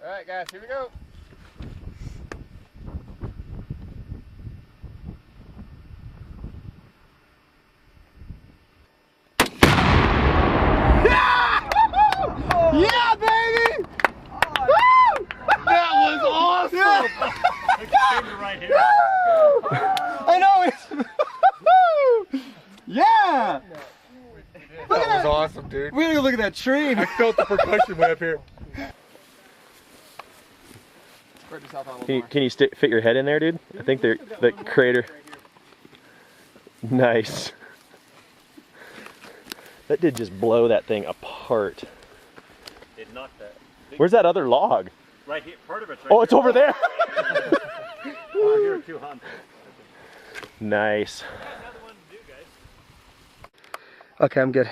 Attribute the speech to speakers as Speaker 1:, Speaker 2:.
Speaker 1: All right, guys, here we go.
Speaker 2: Yeah, baby! Woo!
Speaker 1: That was awesome!
Speaker 3: Right here.
Speaker 2: I know it's. Yeah!
Speaker 1: That was awesome, dude.
Speaker 2: We're gonna go look at that tree.
Speaker 1: I felt the percussion way up here.
Speaker 4: Can you fit your head in there, dude? I think they're the crater. Nice. That did just blow that thing apart.
Speaker 3: It knocked that.
Speaker 4: Where's that other log?
Speaker 3: Right here. Part of it's right
Speaker 4: Oh, it's over there.
Speaker 3: here too, huh?
Speaker 4: Nice.
Speaker 3: Another one to do, guys.
Speaker 2: Okay, I'm good.